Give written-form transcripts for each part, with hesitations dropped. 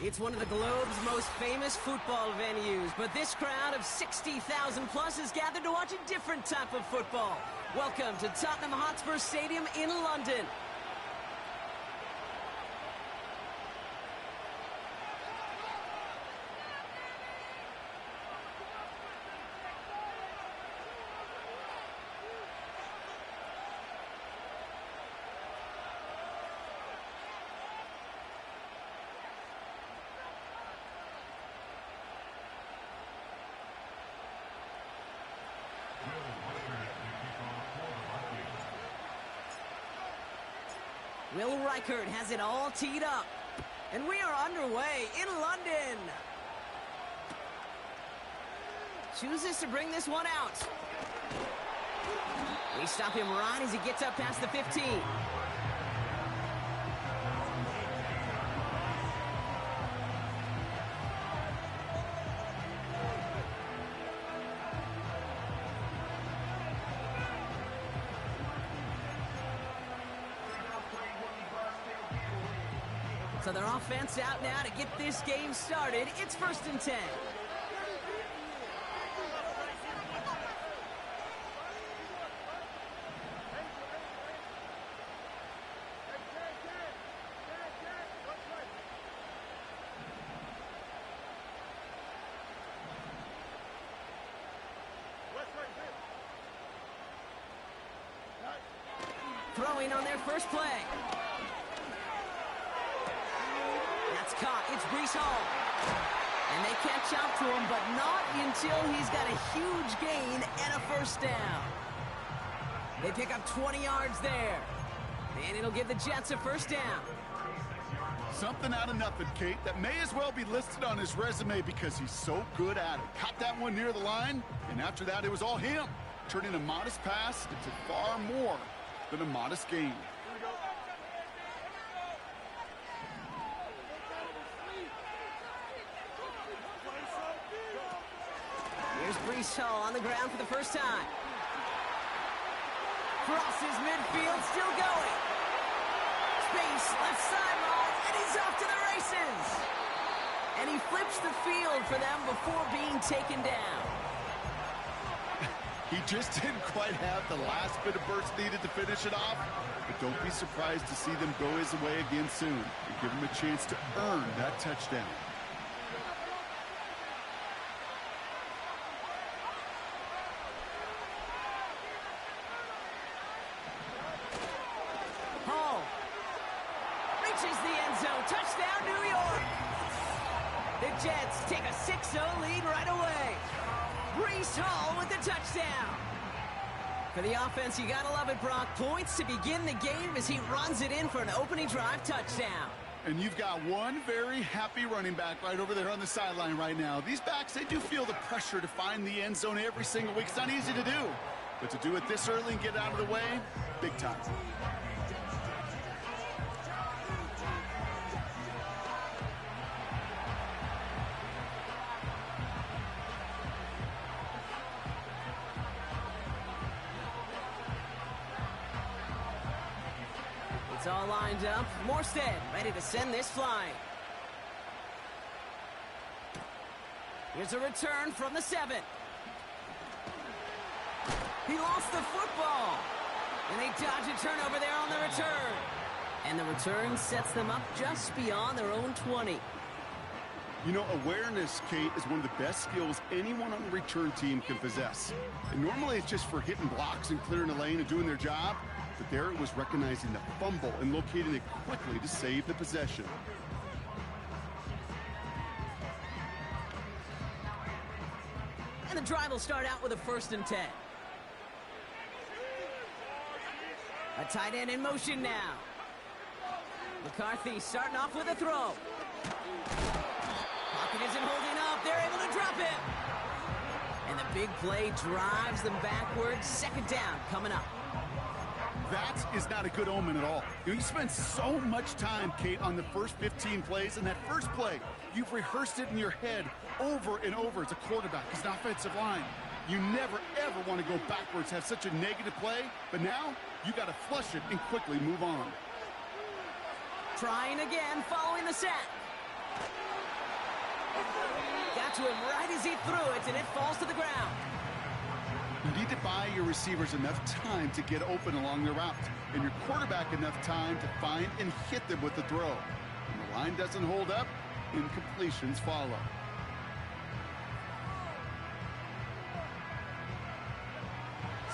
It's one of the globe's most famous football venues, but this crowd of 60,000 plus is gathered to watch a different type of football. Welcome to Tottenham Hotspur Stadium in London. Will Reichert has it all teed up. And we are underway in London. Chooses to bring this one out. We stop him right as he gets up past the 15. So their offense out now to get this game started. It's 1st and 10. Throwing on their first play. Caught. It's Brees Hall. And they catch up to him, but not until he's got a huge gain and a first down. They pick up 20 yards there. And it'll give the Jets a first down. Something out of nothing, Kate. That may as well be listed on his resume because he's so good at it. Caught that one near the line, and after that, it was all him. Turning a modest pass into far more than a modest gain. Here's Brees Hall on the ground for the first time. Crosses midfield, still going. Space, left sideline, and he's off to the races. And he flips the field for them before being taken down. He just didn't quite have the last bit of burst needed to finish it off. But don't be surprised to see them go his way again soon and give him a chance to earn that touchdown. Touchdown, New York! The Jets take a 6-0 lead right away. Brees Hall with the touchdown. For the offense, you gotta love it, Brock. Points to begin the game as he runs it in for an opening drive touchdown. And you've got one very happy running back right over there on the sideline right now. These backs, they do feel the pressure to find the end zone every single week. It's not easy to do. But to do it this early and get out of the way, big time. It's all lined up. Morstead ready to send this flying. Here's a return from the 7. He lost the football. And they dodge a turnover there on the return. And the return sets them up just beyond their own 20. You know, awareness, Kate, is one of the best skills anyone on the return team can possess. And normally it's just for hitting blocks and clearing the lane and doing their job. But there it was recognizing the fumble and locating it quickly to save the possession. And the drive will start out with a 1st and 10. A tight end in motion now. McCarthy starting off with a throw. Pocket isn't holding up. They're able to drop it. And the big play drives them backwards. 2nd down coming up. That is not a good omen at all. You spend so much time, Kate, on the first 15 plays, and that first play, you've rehearsed it in your head over and over as a quarterback, as an offensive line. You never, ever want to go backwards, have such a negative play, but now you got to flush it and quickly move on. Trying again following the sack. Got to him right as he threw it, and it falls to the ground. You need to buy your receivers enough time to get open along the route, and your quarterback enough time to find and hit them with the throw. When the line doesn't hold up, incompletions follow.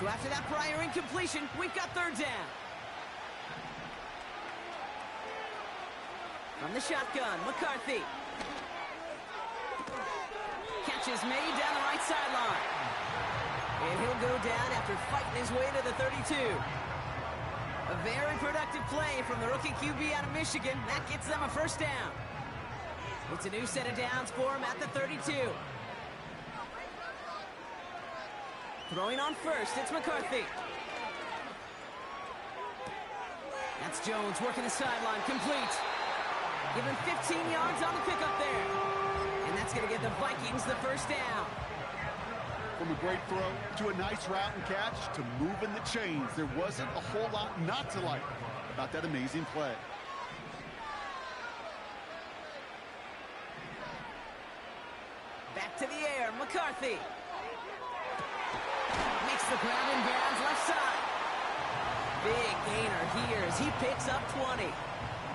So after that prior incompletion, we've got third down. From the shotgun, McCarthy. Catch is made down the right sideline. And he'll go down after fighting his way to the 32. A very productive play from the rookie QB out of Michigan. That gets them a first down. It's a new set of downs for him at the 32. Throwing on first, it's McCarthy. That's Jones working the sideline, complete. Give him 15 yards on the pickup there. And that's going to give the Vikings the first down. From a great throw to a nice route and catch to moving the chains, there wasn't a whole lot not to like about that amazing play. Back to the air, McCarthy. Makes the ground and bounds left side. Big gainer here as he picks up 20.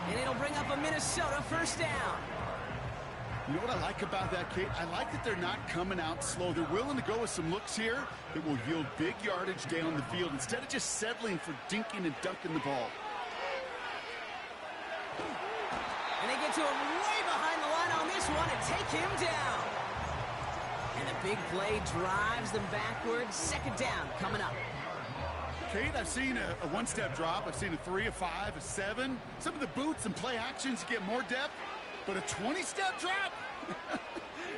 And it'll bring up a Minnesota first down. You know what I like about that, Kate? I like that they're not coming out slow. They're willing to go with some looks here that will yield big yardage down the field instead of just settling for dinking and dunking the ball. And they get to him way behind the line on this one and take him down. And the big play drives them backwards. Second down coming up. Kate, I've seen a one-step drop. I've seen a 3, a 5, a 7. Some of the boots and play actions get more depth. But a 20-step drop?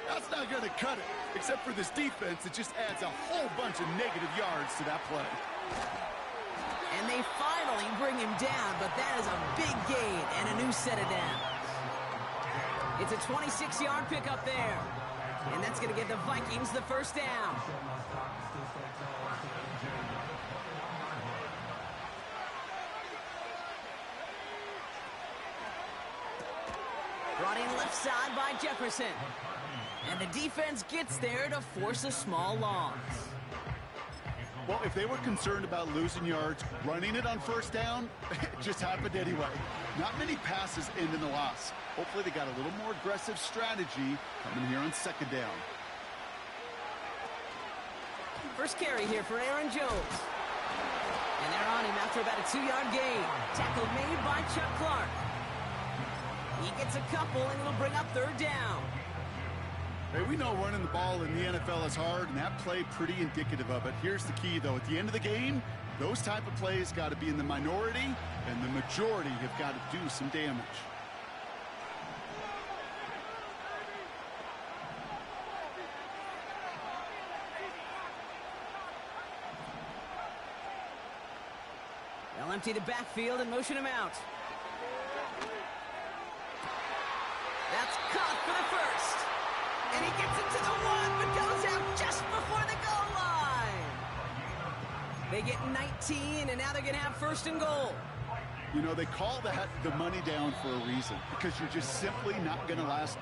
That's not going to cut it. Except for this defense, it just adds a whole bunch of negative yards to that play. And they finally bring him down, but that is a big gain and a new set of downs. It's a 26-yard pickup there. And that's going to give the Vikings the first down. Brought in left side by Jefferson. And the defense gets there to force a small loss. Well, if they were concerned about losing yards, running it on first down, it just happened anyway. Not many passes end in a loss. Hopefully they got a little more aggressive strategy coming here on second down. First carry here for Aaron Jones. And they're on him after about a 2-yard gain. Tackle made by Chuck Clark. He gets a couple, and it'll bring up third down. Hey, we know running the ball in the NFL is hard, and that play pretty indicative of it. Here's the key, though. At the end of the game, those type of plays got to be in the minority, and the majority have got to do some damage. They'll empty the backfield and motion him out. That's caught for the first. And he gets it to the 1, but goes out just before the goal line. They get 19, and now they're going to have first and goal. You know, they call that the money down for a reason, because you're just simply not going to last.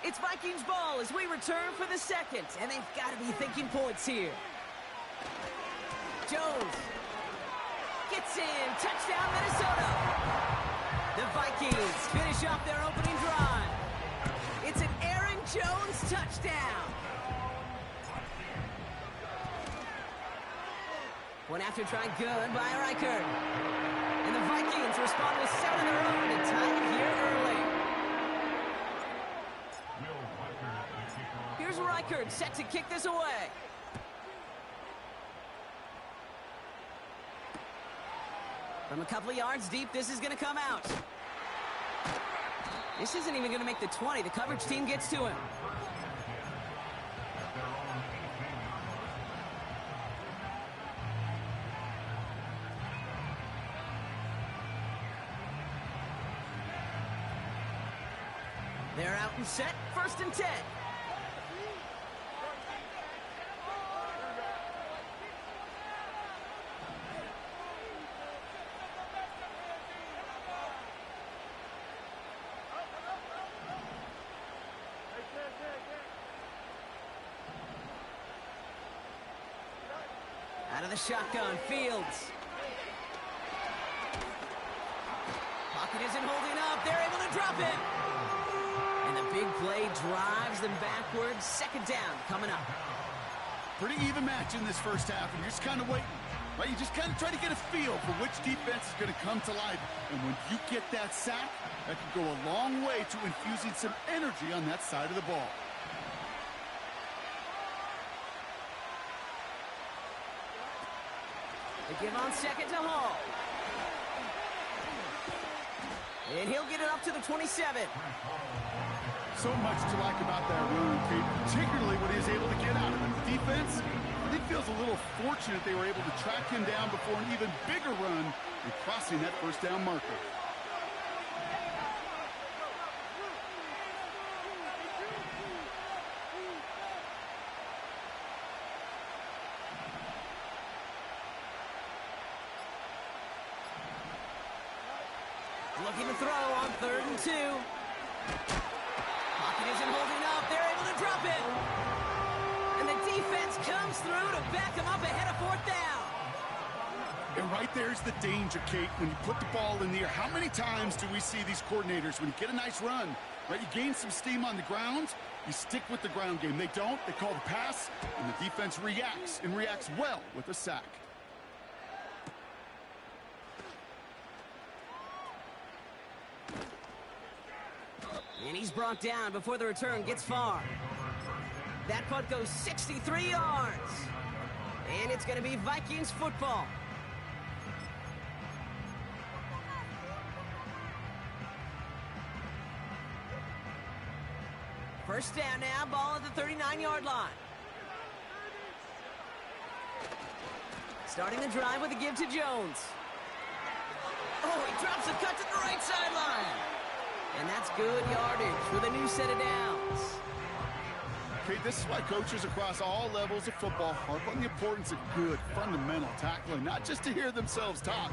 It's Vikings ball as we return for the second, and they've got to be thinking points here. Jones gets in, touchdown Minnesota. The Vikings finish off their opening drive. It's an Aaron Jones touchdown. One after try good by Reichert. And the Vikings respond with 7 of their own to tie it here early. Here's Reichert set to kick this away. From a couple of yards deep, this is going to come out. This isn't even going to make the 20. The coverage team gets to him. They're out and set, 1st and 10. Out of the shotgun, Fields. Pocket isn't holding up. They're able to drop it. And the big play drives them backwards. Second down coming up. Pretty even match in this first half, and you're just kind of waiting. Right? You just kind of try to get a feel for which defense is going to come to life. And when you get that sack, that can go a long way to infusing some energy on that side of the ball. They give on second to Hall. And he'll get it up to the 27. So much to like about that run, Kate, particularly when he was able to get out of it. The defense, I think, feels a little fortunate they were able to track him down before an even bigger run and crossing that first down marker. Looking to throw on 3rd and 2. Pocket isn't holding up. They're able to drop it. And the defense comes through to back them up ahead of 4th down. And right there's the danger, Kate, when you put the ball in the air. How many times do we see these coordinators, when you get a nice run, right, you gain some steam on the ground, you stick with the ground game. They don't. They call the pass, and the defense reacts, and reacts well with a sack. And he's brought down before the return gets far. That punt goes 63 yards. And it's going to be Vikings football. First down now, ball at the 39-yard line. Starting the drive with a give to Jones. Oh, he drops a cut to the right sideline. And that's good yardage with a new set of downs. Okay, this is why coaches across all levels of football harp on the importance of good, fundamental tackling, not just to hear themselves talk.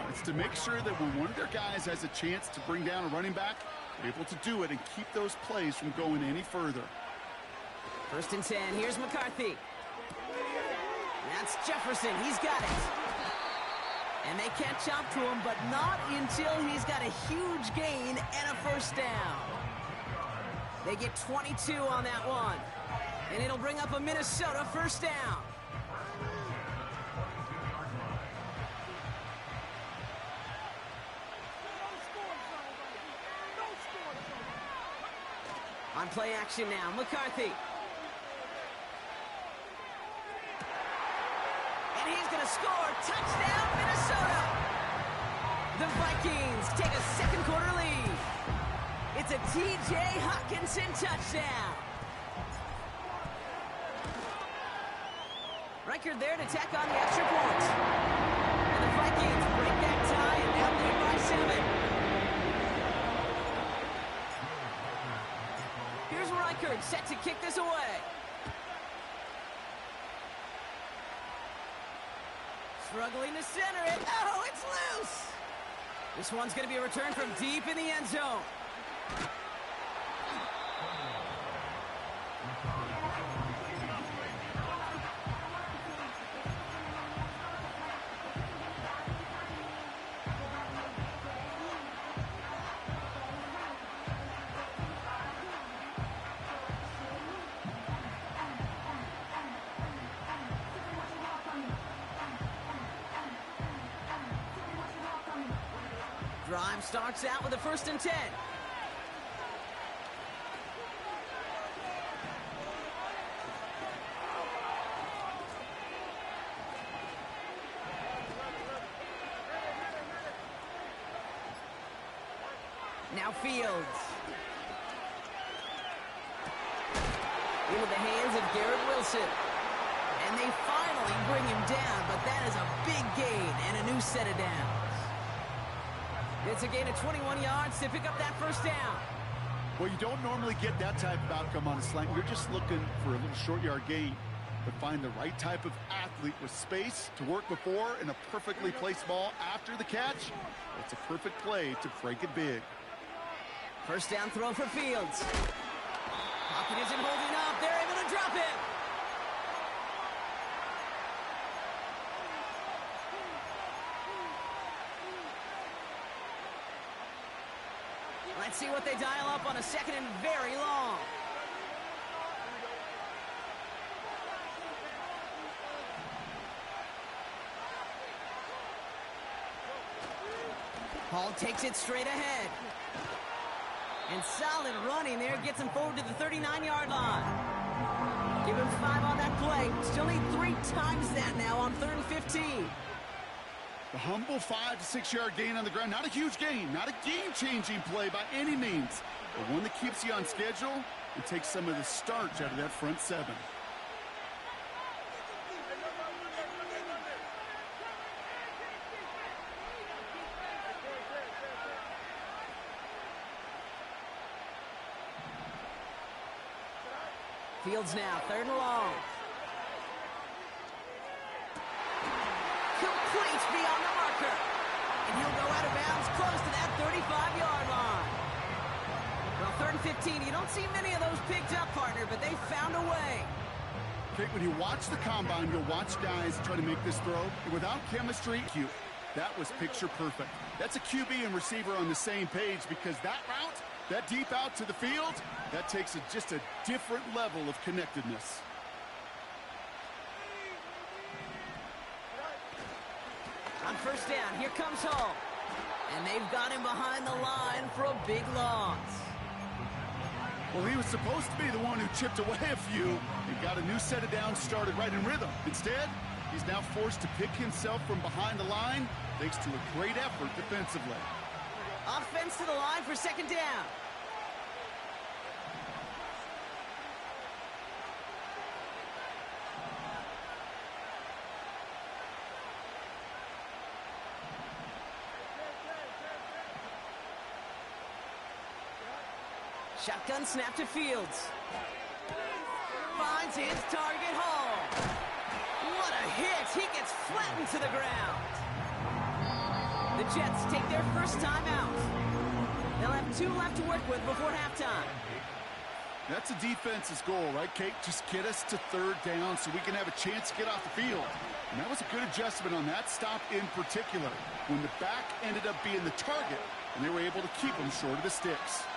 It's to make sure that when one of their guys has a chance to bring down a running back, they're able to do it and keep those plays from going any further. 1st and 10, here's McCarthy. That's Jefferson, he's got it. And they catch up to him, but not until he's got a huge gain and a first down. They get 22 on that one. And it'll bring up a Minnesota first down. On play action now, McCarthy. And he's going to score. Touchdown, Minnesota. The Vikings take a second quarter lead. It's a T.J. Hockenson touchdown. Record there to tack on the extra point. And the Vikings break that tie and now lead by 7. Here's Reichert set to kick this away. Struggling to center it. Oh, it's loose. This one's going to be a return from deep in the end zone. Drive starts out with a 1st and 10. Now Fields. Into the hands of Garrett Wilson. And they finally bring him down, but that is a big gain and a new set of downs. It's a gain of 21 yards to pick up that first down. Well, you don't normally get that type of outcome on a slant. You're just looking for a little short yard gain. But find the right type of athlete with space to work before and a perfectly placed ball after the catch. It's a perfect play to break it big. First down throw for Fields. Pocket isn't holding up. They're able to drop it. Let's see what they dial up on a second and very long. Hall takes it straight ahead. And solid running there gets him forward to the 39-yard line. Give him 5 on that play. Still need 3 times that now on 3rd and 15. The humble 5 to 6 yard gain on the ground. Not a huge gain, not a game-changing play by any means, but one that keeps you on schedule and takes some of the starch out of that front 7. Fields now, 3rd and long. Complete beyond the marker. And he'll go out of bounds close to that 35-yard line. Well, 3rd and 15, you don't see many of those picked up, partner, but they found a way. Okay, when you watch the combine, you'll watch guys try to make this throw. And without chemistry, that was picture perfect. That's a QB and receiver on the same page, because that route, that deep out to the field, that takes just a different level of connectedness. On 1st down, here comes Hall. And they've got him behind the line for a big loss. Well, he was supposed to be the one who chipped away a few and got a new set of downs started right in rhythm. Instead, he's now forced to pick himself from behind the line thanks to a great effort defensively. Offense to the line for 2nd down. Shotgun snap to Fields. Finds his target, Hall. What a hit! He gets flattened to the ground. The Jets take their first time out. They'll have 2 left to work with before halftime. That's a defense's goal, right, Kate? Just get us to 3rd down so we can have a chance to get off the field. And that was a good adjustment on that stop in particular, when the back ended up being the target, and they were able to keep him short of the sticks.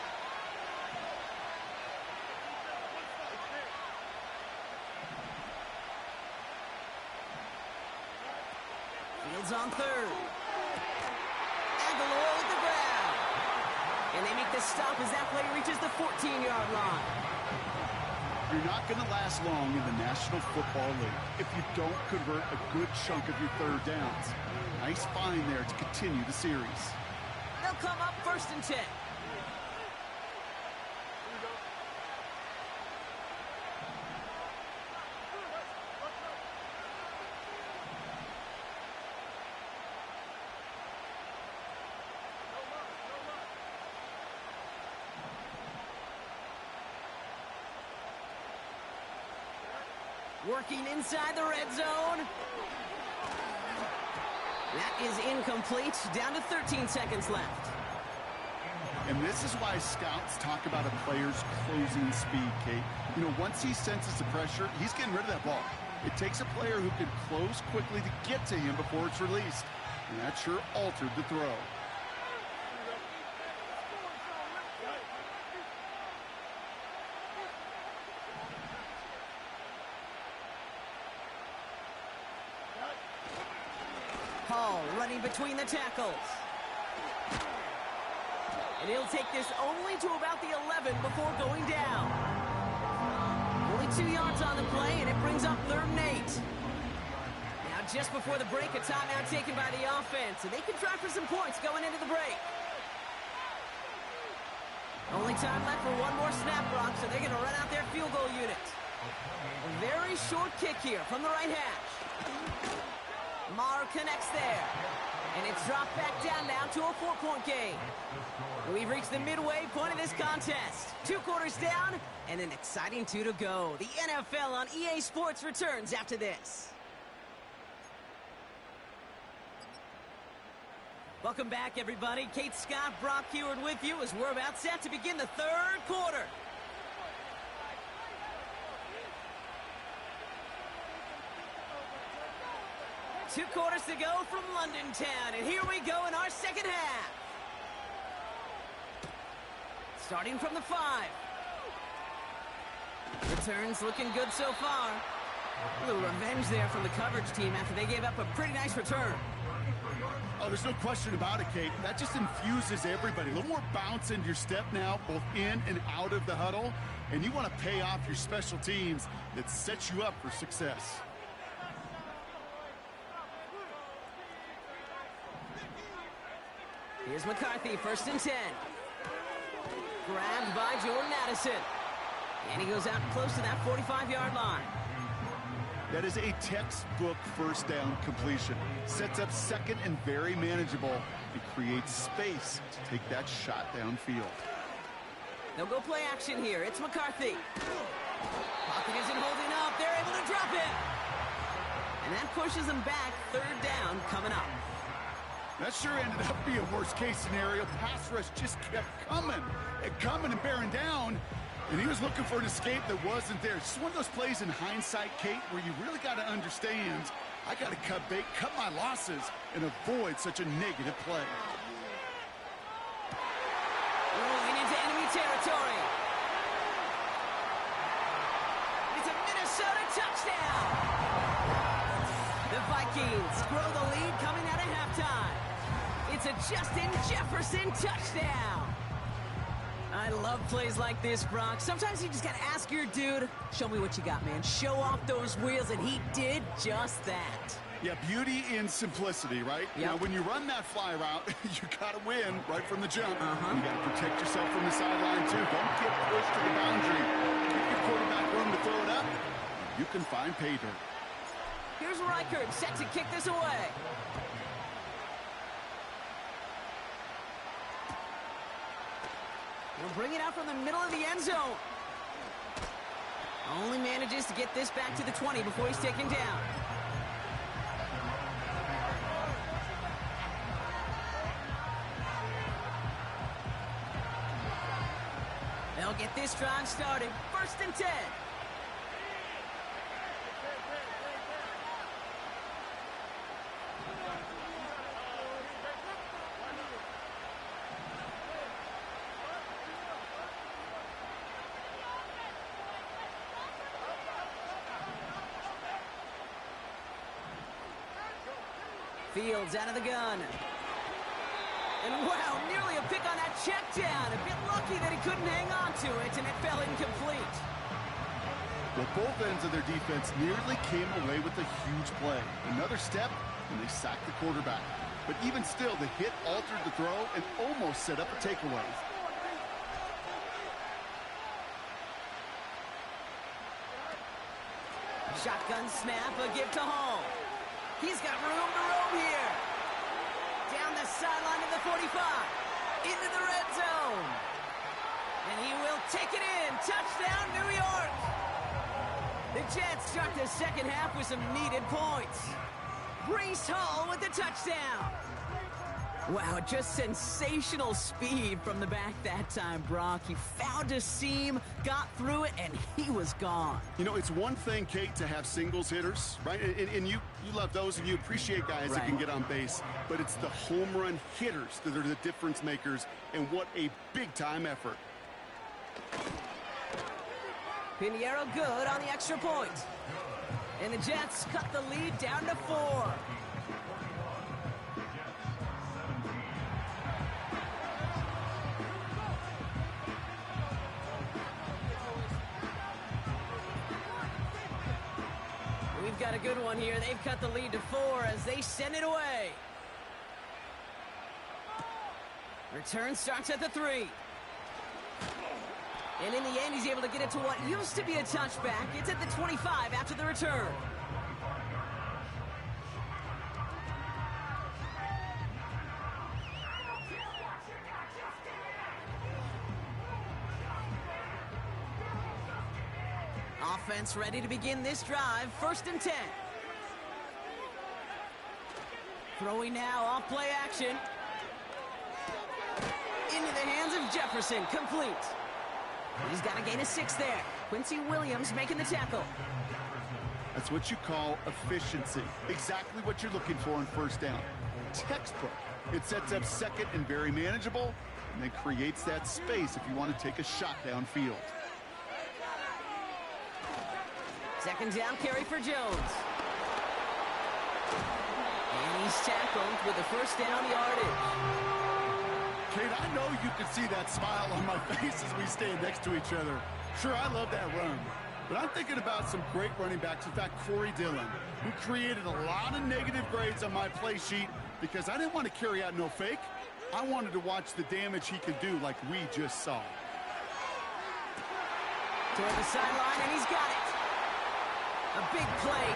Fields on 3rd. Aguilar with the ground. And they make the stop as that play reaches the 14-yard line. You're not going to last long in the National Football League if you don't convert a good chunk of your 3rd downs. Nice find there to continue the series. They'll come up 1st and 10. Working inside the red zone. That is incomplete. Down to 13 seconds left. And this is why scouts talk about a player's closing speed, Kate. You know, once he senses the pressure, he's getting rid of that ball. It takes a player who can close quickly to get to him before it's released. And that sure altered the throw. Hall running between the tackles. And he'll take this only to about the 11 before going down. Only 2 yards on the play, and it brings up 3rd and 8. Now, just before the break, a timeout taken by the offense, and they can try for some points going into the break. Only time left for one more snap, Brock, so they're going to run out their field goal unit. A very short kick here from the right hash. Maher connects there. And it's dropped back down now to a 4-point game. We've reached the midway point of this contest. 2 quarters down and an exciting 2 to go. The NFL on EA Sports returns after this. Welcome back, everybody. Kate Scott, Brock Heward with you as we're about set to begin the 3rd quarter. Two quarters to go from London Town, and here we go in our second half. Starting from the 5. Returns looking good so far. A little revenge there from the coverage team after they gave up a pretty nice return. Oh, there's no question about it, Kate. That just infuses everybody. A little more bounce into your step now, both in and out of the huddle. And you want to pay off your special teams that sets you up for success. Here's McCarthy, 1st and 10. Grabbed by Jordan Addison. And he goes out close to that 45-yard line. That is a textbook first down completion. Sets up second and very manageable. It creates space to take that shot downfield. They'll go play action here. It's McCarthy. Pocket isn't holding up. They're able to drop it. And that pushes them back. 3rd down coming up. That sure ended up being a worst-case scenario. Pass rush just kept coming and bearing down. And he was looking for an escape that wasn't there. It's just one of those plays in hindsight, Kate, where you really got to understand, I got to cut bait, cut my losses, and avoid such a negative play. Rolling into enemy territory. It's a Minnesota touchdown. The Vikings grow the lead coming out of halftime. It's a Justin Jefferson touchdown. I love plays like this, Brock. Sometimes you just got to ask your dude, show me what you got, man. Show off those wheels, and he did just that. Yeah, beauty in simplicity, right? Yep. Now, when you run that fly route, you got to win right from the jump. You got to protect yourself from the sideline, too. Don't get pushed to the boundary. Give your quarterback room to throw it up. You can find pay dirt. Here's Reichert set to kick this away. We'll bring it out from the middle of the end zone. Only manages to get this back to the 20 before he's taken down. They'll get this drive started. 1st and 10. Fields out of the gun. And wow, nearly a pick on that check down. A bit lucky that he couldn't hang on to it, and it fell incomplete. Well, both ends of their defense nearly came away with a huge play. Another step, and they sacked the quarterback. But even still, the hit altered the throw and almost set up a takeaway. Shotgun snap, a give to Hall. He's got room to roam here. Down the sideline of the 45. Into the red zone. And he will take it in. Touchdown, New York. The Jets start the second half with some needed points. Brees Hall with the touchdown. Wow, just sensational speed from the back that time, Brock. He found a seam, got through it, and he was gone. You know, it's one thing, Kate, to have singles hitters, right? And you love those, and you appreciate guys that can get on base. But it's the home run hitters that are the difference makers, and what a big-time effort. Pinheiro good on the extra point. And the Jets cut the lead down to 4. We've got a good one here. They've cut the lead to 4 as they send it away. Return starts at the 3. And in the end, he's able to get it to what used to be a touchback. It's at the 25 after the return. Offense ready to begin this drive. 1st and 10. Throwing now off play action. Into the hands of Jefferson. Complete. He's got a gain of 6 there. Quincy Williams making the tackle. That's what you call efficiency. Exactly what you're looking for on 1st down. Textbook. It sets up second and very manageable. and then creates that space if you want to take a shot downfield. Second down carry for Jones. And he's tackled with the first down yardage. Kate, I know you can see that smile on my face as we stand next to each other. Sure, I love that run. But I'm thinking about some great running backs. In fact, Corey Dillon, who created a lot of negative grades on my play sheet because I didn't want to carry out no fake. I wanted to watch the damage he could do like we just saw. Toward the sideline, and he's got it. A big play,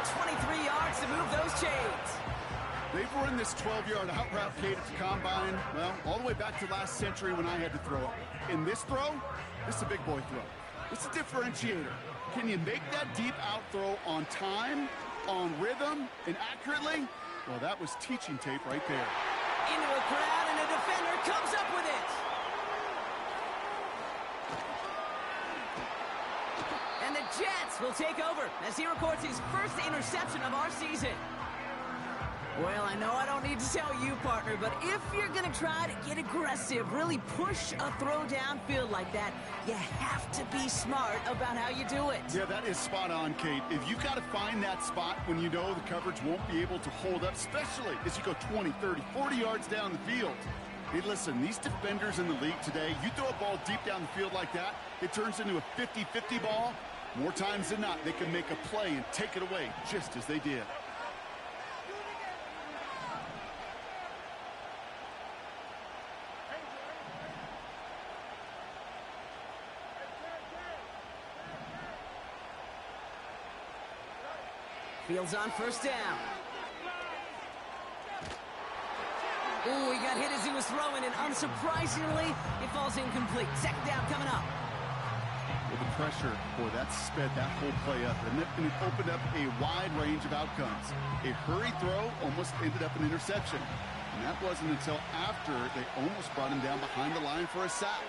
23 yards to move those chains. They've run this 12-yard out route, Kate, at the combine, well, all the way back to last century when I had to throw it. In this throw, this is a big boy throw. It's a differentiator. Can you make that deep out throw on time, on rhythm, and accurately? Well, that was teaching tape right there. Into a crowd, and a defender comes up with it. And the Jets will take over as he records his first interception of our season. Well, I know I don't need to tell you, partner, but if you're going to try to get aggressive, really push a throw downfield like that, you have to be smart about how you do it. Yeah, that is spot on, Kate. If you've got to find that spot when you know the coverage won't be able to hold up, especially as you go 20, 30, 40 yards down the field. Hey, listen, these defenders in the league today, you throw a ball deep down the field like that, it turns into a 50-50 ball. More times than not, they can make a play and take it away, just as they did. Fields on first down. Ooh, he got hit as he was throwing, and unsurprisingly, it falls incomplete. Second down coming up. Well, the pressure, boy, that sped that whole play up, and it opened up a wide range of outcomes. A hurried throw almost ended up an interception, and that wasn't until after they almost brought him down behind the line for a sack.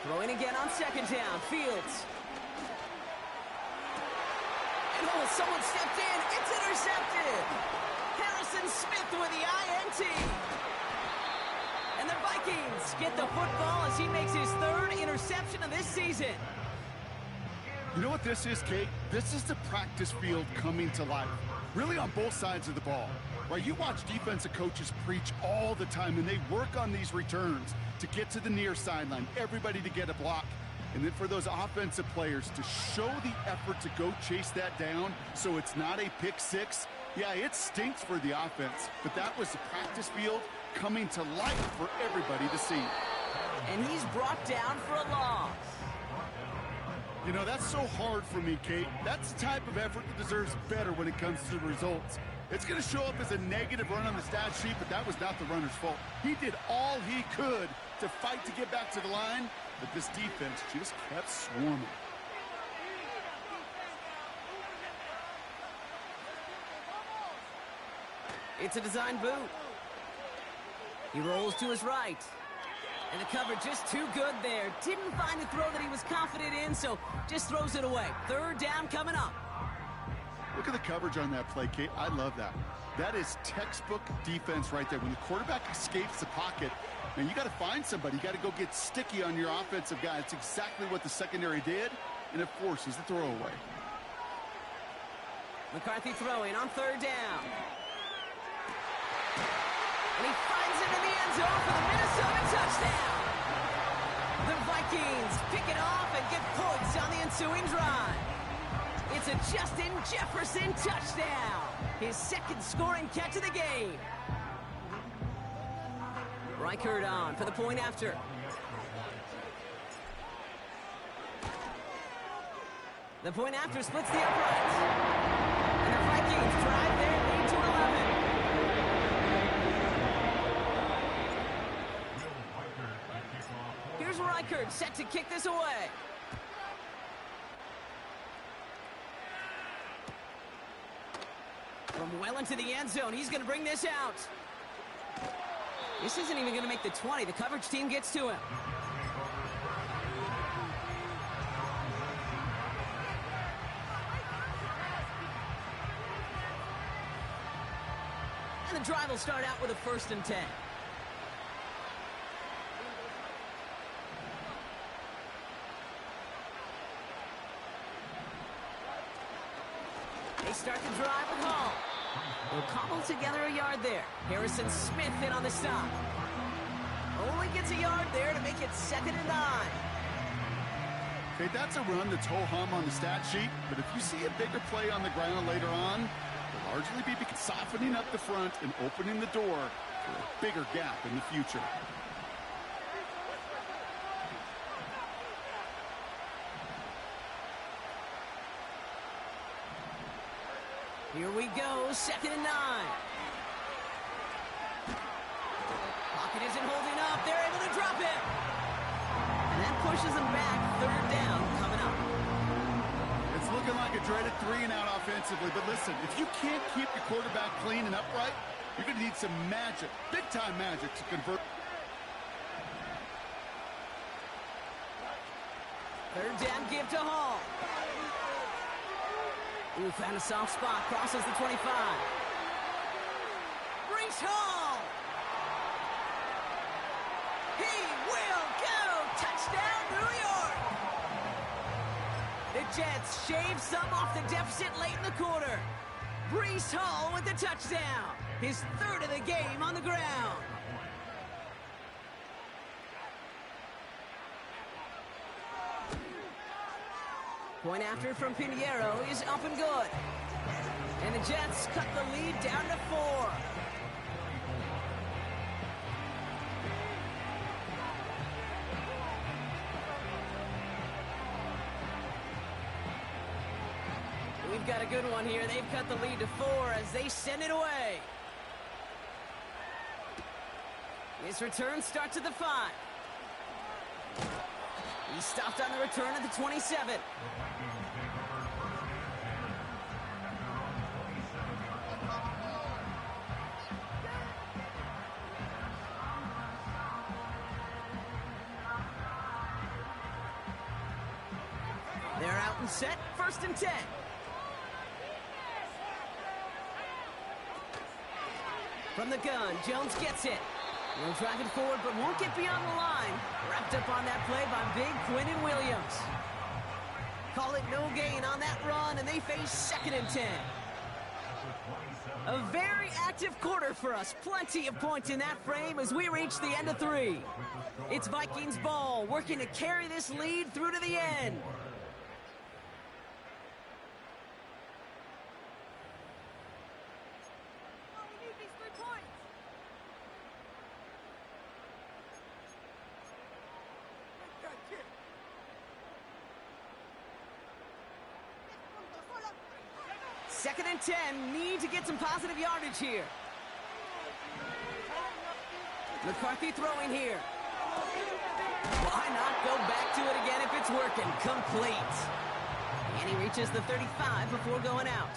Throwing again on second down. Fields. And oh, someone stepped in. It's intercepted. Harrison Smith with the INT. And the Vikings get the football as he makes his third interception of this season. You know what this is, Kate? This is the practice field coming to life. Really on both sides of the ball. Right, you watch defensive coaches preach all the time, and they work on these returns to get to the near sideline, everybody to get a block. And then for those offensive players to show the effort to go chase that down so it's not a pick six. Yeah, it stinks for the offense, but that was the practice field coming to life for everybody to see. And he's brought down for a loss. You know, that's so hard for me, Kate. That's the type of effort that deserves better when it comes to the results. It's going to show up as a negative run on the stat sheet, but that was not the runner's fault. He did all he could to fight to get back to the line, but this defense just kept swarming. It's a design boot. He rolls to his right. And the coverage just too good there. Didn't find the throw that he was confident in, so just throws it away. Third down coming up. Look at the coverage on that play, Kate. I love that. That is textbook defense right there. When the quarterback escapes the pocket, man, you got to find somebody. You got to go get sticky on your offensive guy. It's exactly what the secondary did, and it forces the throw away. McCarthy throwing on third down. And he finds it in the end zone for the Minnesota touchdown. The Vikings pick it off and get points on the ensuing drive. It's a Justin Jefferson touchdown. His second scoring catch of the game. Reichard on for the point after. The point after splits the uprights. And the Vikings drive their lead to 11. Here's Reichard set to kick this away. From well into the end zone, he's going to bring this out. This isn't even going to make the 20. The coverage team gets to him. And the drive will start out with a 1st and 10. They start the drive with Hall. They'll cobble together a yard there. Harrison Smith in on the stop. Only gets a yard there to make it 2nd and 9. Okay, that's a run that's ho-hum on the stat sheet, but if you see a bigger play on the ground later on, it'll largely be because softening up the front and opening the door for a bigger gap in the future. Here we go, 2nd and 9. Pocket isn't holding up. They're able to drop it. And that pushes them back. 3rd down coming up. It's looking like a dreaded 3-and-out offensively, but listen, if you can't keep your quarterback clean and upright, you're going to need some magic, big-time magic to convert. 3rd down give to Hall. Ooh, found a soft spot. Crosses the 25. Brees Hall. He will go. Touchdown, New York. The Jets shave some off the deficit late in the quarter. Brees Hall with the touchdown. His 3rd of the game on the ground. Point after from Pinheiro is up and good. And the Jets cut the lead down to 4. We've got a good one here. They've cut the lead to 4 as they send it away. His return starts at the 5. He stopped on the return at the 27. They're out and set, 1st and 10. From the gun, Jones gets it. He'll drive it forward, but won't get beyond the line. Wrapped up on that play by big Quinnen Williams. Call it no gain on that run, and they face 2nd and 10. A very active quarter for us. Plenty of points in that frame as we reach the end of 3. It's Vikings ball, working to carry this lead through to the end. Second and 10, need to get some positive yardage here. McCarthy throwing here. Why not go back to it again if it's working? Complete. And he reaches the 35 before going out.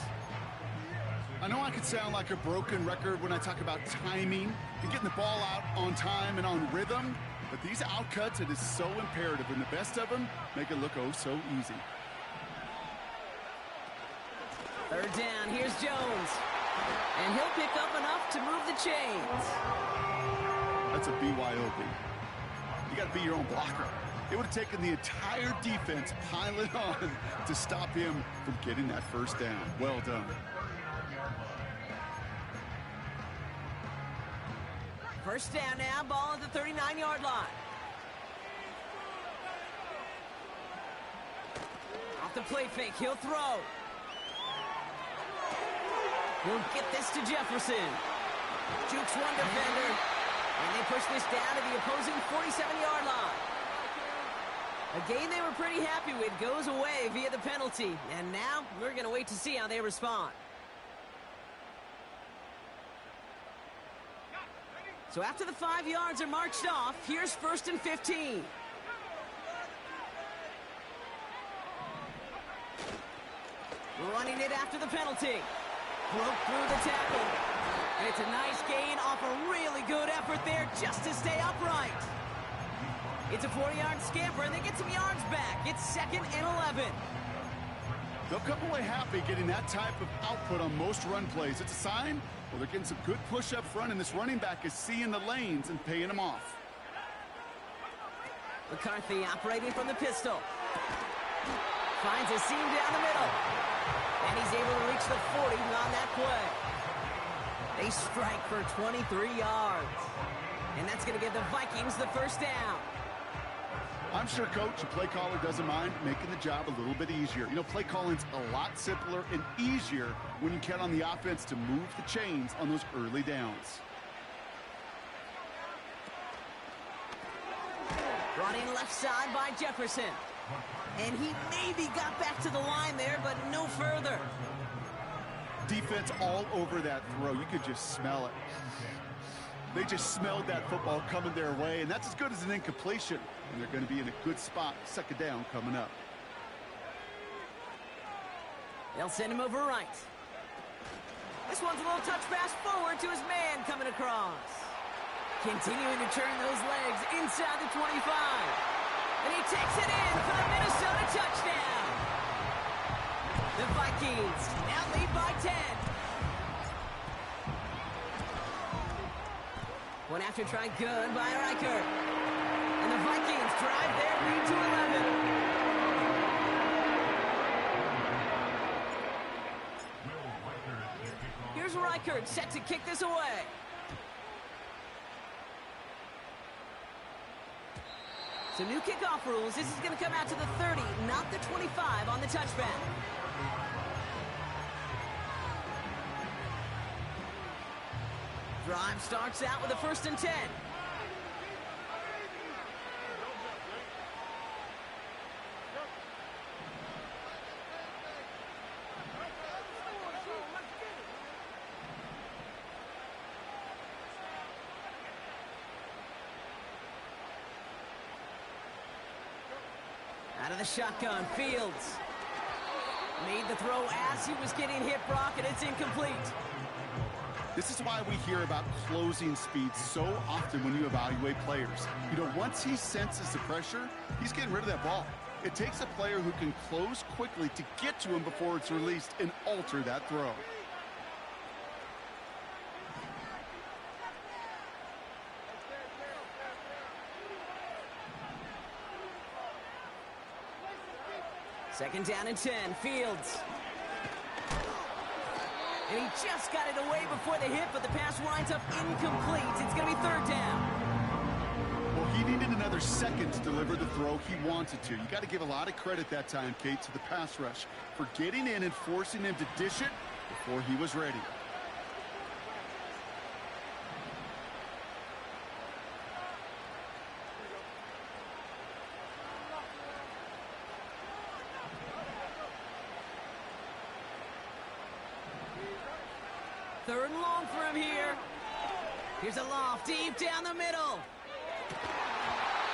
I know I could sound like a broken record when I talk about timing and getting the ball out on time and on rhythm, but these outcuts, it is so imperative, and the best of them make it look oh so easy. 3rd down, here's Jones. And he'll pick up enough to move the chains. That's a BYOB. You got to be your own blocker. It would have taken the entire defense piling on to stop him from getting that 1st down. Well done. 1st down now, ball at the 39-yard line. Off the play fake, he'll throw. He'll get this to Jefferson. Jukes one defender. And they push this down to the opposing 47-yard line. A game they were pretty happy with goes away via the penalty. And now we're going to wait to see how they respond. So after the 5 yards are marched off, here's 1st and 15. Running it after the penalty. Broke through the tackle. And it's a nice gain off a really good effort there just to stay upright. It's a 4-yard scamper, and they get some yards back. It's 2nd and 11. They'll come away happy getting that type of output on most run plays. It's a sign, well, they're getting some good push up front, and this running back is seeing the lanes and paying them off. McCarthy operating from the pistol. Finds a seam down the middle. And he's able to reach the 40 on that play. They strike for 23 yards. And that's going to give the Vikings the first down. I'm sure coach and play caller doesn't mind making the job a little bit easier. You know, play calling's a lot simpler and easier when you count on the offense to move the chains on those early downs. Brought in left side by Jefferson. And he maybe got back to the line there, but no further. Defense all over that throw. You could just smell it. They just smelled that football coming their way, and that's as good as an incompletion. And they're going to be in a good spot, 2nd down coming up. They'll send him over right. This one's a little touch pass forward to his man coming across. Continuing to turn those legs inside the 25. And he takes it in for the Minnesota touchdown. The Vikings now lead by 10. One after try good by Reichert. And the Vikings drive their lead to 11. Here's Reichert set to kick this away. So new kickoff rules. This is going to come out to the 30, not the 25 on the touchback. Drive starts out with a 1st and 10. Out of the shotgun, Fields made the throw as he was getting hit, Brock, and it's incomplete. This is why we hear about closing speed so often when you evaluate players. You know, once he senses the pressure, he's getting rid of that ball. It takes a player who can close quickly to get to him before it's released and alter that throw. Second down and 10, Fields. And he just got it away before the hit, but the pass winds up incomplete. It's going to be 3rd down. Well, he needed another second to deliver the throw he wanted to. You got to give a lot of credit that time, Kate, to the pass rush for getting in and forcing him to dish it before he was ready. Third and long for him here. Here's a loft deep down the middle.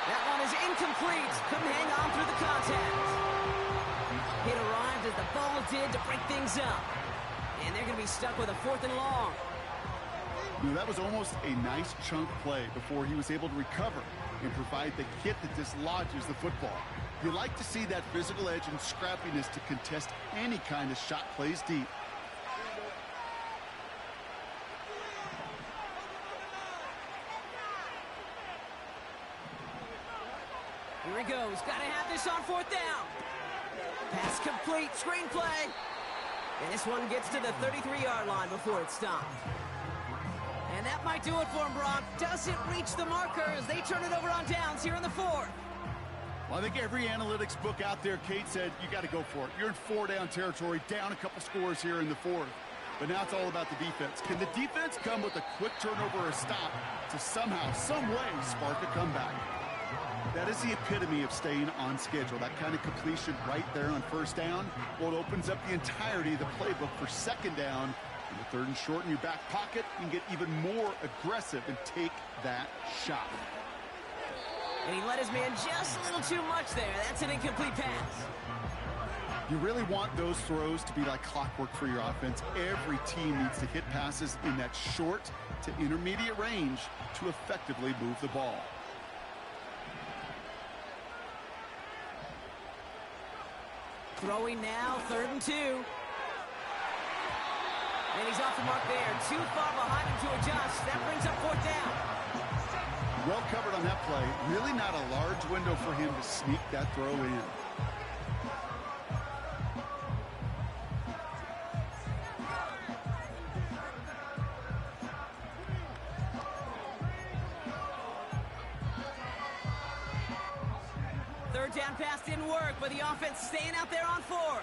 That one is incomplete. Couldn't hang on through the contact. It arrived as the ball did to break things up. And they're going to be stuck with a 4th and long. You know, that was almost a nice chunk play before he was able to recover and provide the hit that dislodges the football. You like to see that physical edge and scrappiness to contest any kind of shot plays deep. Here he goes. Got to have this on 4th down. Pass complete. Screenplay. And this one gets to the 33-yard line before it's stopped. And that might do it for him, Brock. Doesn't reach the markers. They turn it over on downs here in the 4th. Well, I think every analytics book out there, Kate, said you got to go for it. You're in 4-down territory, down a couple scores here in the 4th. But now it's all about the defense. Can the defense come with a quick turnover or a stop to somehow, some way, spark a comeback? That is the epitome of staying on schedule. That kind of completion right there on 1st down. Well, it opens up the entirety of the playbook for 2nd down. In the 3rd and short in your back pocket, you can get even more aggressive and take that shot. And he let his man just a little too much there. That's an incomplete pass. You really want those throws to be like clockwork for your offense. Every team needs to hit passes in that short to intermediate range to effectively move the ball. Throwing now, 3rd and 2. And he's off the mark there. Too far behind him to adjust. That brings up 4th down. Well covered on that play. Really not a large window for him to sneak that throw in. Third down pass didn't work, but the offense staying out there on 4th.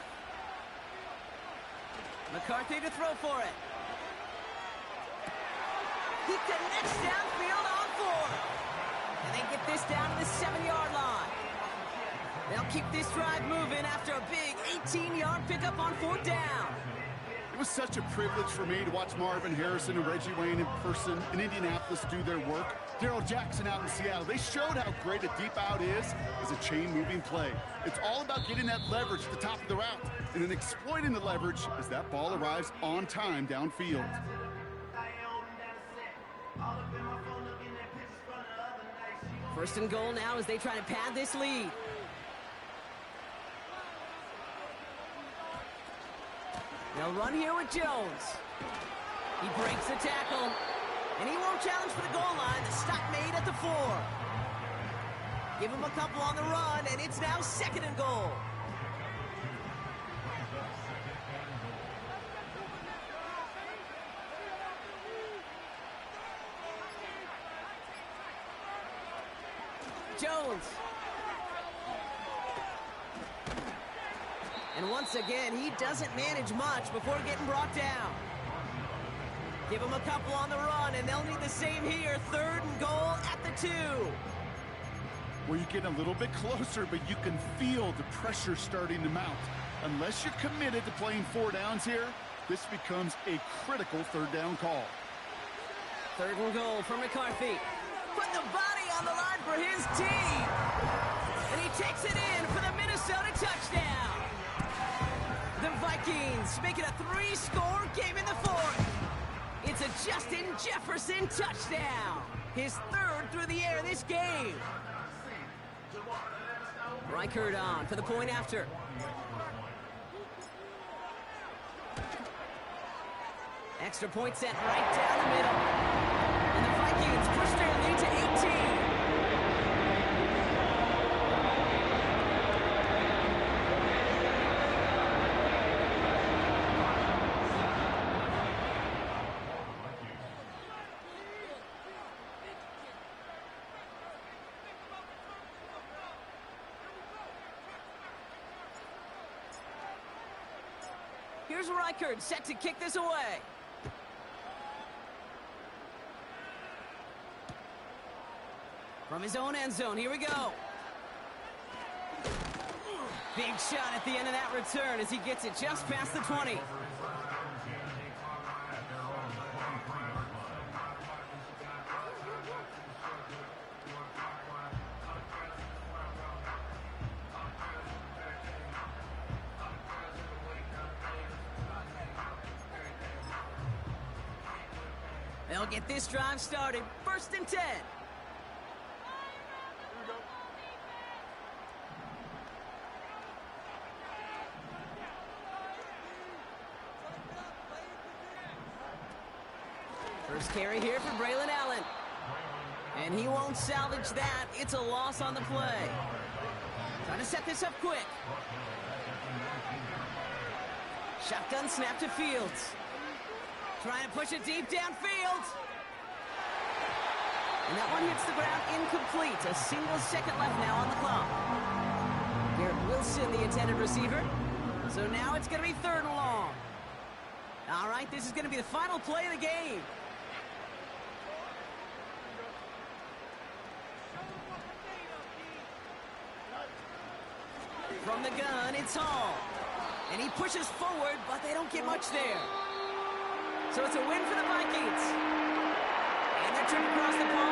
McCarthy to throw for it. He connects downfield on 4th. And they get this down to the 7-yard line. They'll keep this drive moving after a big 18-yard pickup on 4th down. It was such a privilege for me to watch Marvin Harrison and Reggie Wayne in person in Indianapolis do their work. Darrell Jackson out in Seattle. They showed how great a deep out is as a chain-moving play. It's all about getting that leverage at the top of the route and then exploiting the leverage as that ball arrives on time downfield. 1st and goal now as they try to pad this lead. They'll run here with Jones. He breaks the tackle, and he won't challenge for the goal line. The stop made at the 4. Give him a couple on the run, and it's now 2nd and goal. Jones. And once again, he doesn't manage much before getting brought down. Give him a couple on the run, and they'll need the same here. 3rd and goal at the 2. Well, you get a little bit closer, but you can feel the pressure starting to mount. Unless you're committed to playing 4 downs here, this becomes a critical 3rd down call. 3rd and goal for McCarthy. Put the body on the line for his team. And he takes it in for the Minnesota touchdown. The Vikings make it a 3-score game in the 4th. It's a Justin Jefferson touchdown. His 3rd through the air this game. Reichard on for the point after. Extra point set right down the middle. And the Vikings push their lead to 18. Here's Reichard set to kick this away. From his own end zone, here we go. Big shot at the end of that return as he gets it just past the 20. They'll get this drive started. 1st and 10. First carry here for Braylon Allen. And he won't salvage that. It's a loss on the play. Trying to set this up quick. Shotgun snap to Fields. Trying to push it deep downfield. And that one hits the ground incomplete. A single second left now on the clock. Garrett Wilson, the intended receiver. So now it's going to be 3rd and long. All right, this is going to be the final play of the game. From the gun, it's Hall. And he pushes forward, but they don't get much there. So it's a win for the Vikings. And they're turned across the pond.